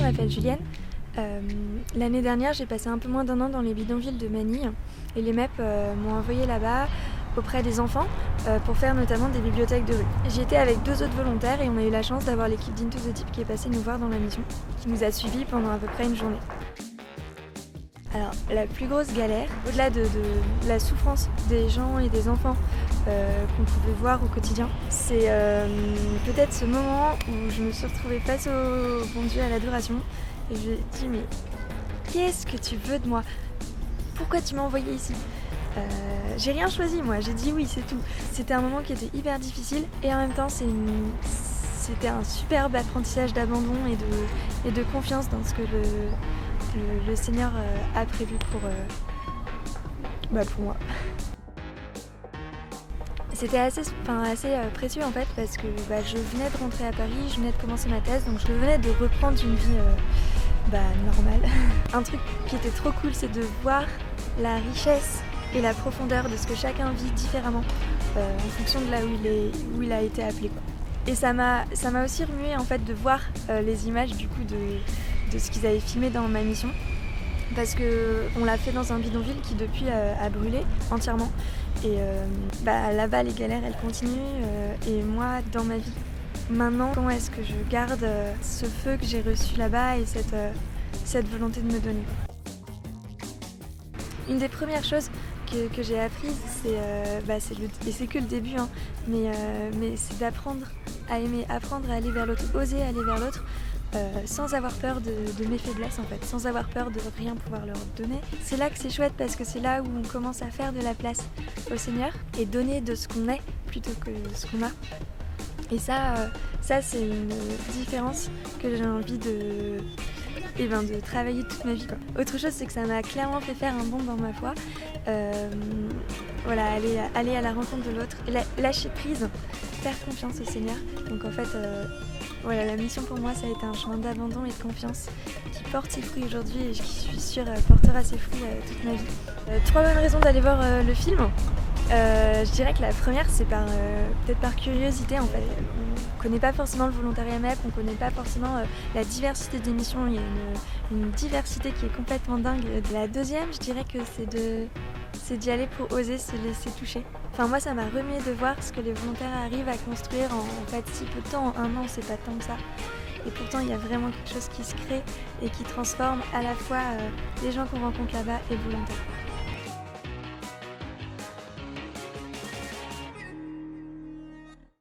m'appelle Julienne. L'année dernière, j'ai passé un peu moins d'un an dans les bidonvilles de Manille et les MEP m'ont envoyé là-bas auprès des enfants pour faire notamment des bibliothèques de rue. J'y étais avec 2 autres volontaires et on a eu la chance d'avoir l'équipe d'Into the Deep qui est passée nous voir dans la mission, qui nous a suivis pendant à peu près une journée. Alors, la plus grosse galère, au-delà de la souffrance des gens et des enfants qu'on pouvait voir au quotidien, c'est peut-être ce moment où je me suis retrouvée face au bon Dieu, à l'adoration, et je lui ai dit « Mais qu'est-ce que tu veux de moi ? Pourquoi tu m'as envoyée ici ?» J'ai rien choisi moi, j'ai dit oui, c'est tout. C'était un moment qui était hyper difficile et en même temps c'était un superbe apprentissage d'abandon et de confiance dans ce que le Seigneur a prévu pour moi. C'était assez précieux en fait parce que je venais de rentrer à Paris, je venais de commencer ma thèse, donc je venais de reprendre une vie normale. Un truc qui était trop cool, c'est de voir la richesse et la profondeur de ce que chacun vit différemment en fonction de là où il a été appelé, quoi. Et ça m'a aussi remué en fait de voir les images du coup de ce qu'ils avaient filmé dans ma mission, parce qu'on l'a fait dans un bidonville qui depuis a brûlé entièrement et là-bas les galères elles continuent et moi dans ma vie maintenant, comment est-ce que je garde ce feu que j'ai reçu là-bas et cette volonté de me donner. Une des premières choses que j'ai apprises, et c'est que le début, hein, mais c'est d'apprendre à aimer, apprendre à aller vers l'autre, oser aller vers l'autre, sans avoir peur de mes faiblesses en fait, sans avoir peur de rien pouvoir leur donner. C'est là que c'est chouette parce que c'est là où on commence à faire de la place au Seigneur et donner de ce qu'on est plutôt que ce qu'on a. Et ça c'est une différence que j'ai envie de travailler toute ma vie, quoi. Autre chose, c'est que ça m'a clairement fait faire un bond dans ma foi. Aller à la rencontre de l'autre, lâcher prise, faire confiance au Seigneur. Donc en fait, la mission pour moi, ça a été un chemin d'abandon et de confiance qui porte ses fruits aujourd'hui et qui, je suis sûre, portera ses fruits toute ma vie. 3 bonnes raisons d'aller voir le film. Je dirais que la première, c'est peut-être par curiosité en fait. On connaît pas forcément le volontariat MEP, on connaît pas forcément la diversité des missions, il y a une diversité qui est complètement dingue. La deuxième, je dirais que c'est d'y aller pour oser se laisser toucher. Enfin moi ça m'a remué de voir ce que les volontaires arrivent à construire en fait si peu de temps, en 1 an, c'est pas tant que ça. Et pourtant il y a vraiment quelque chose qui se crée et qui transforme à la fois les gens qu'on rencontre là-bas et les volontaires.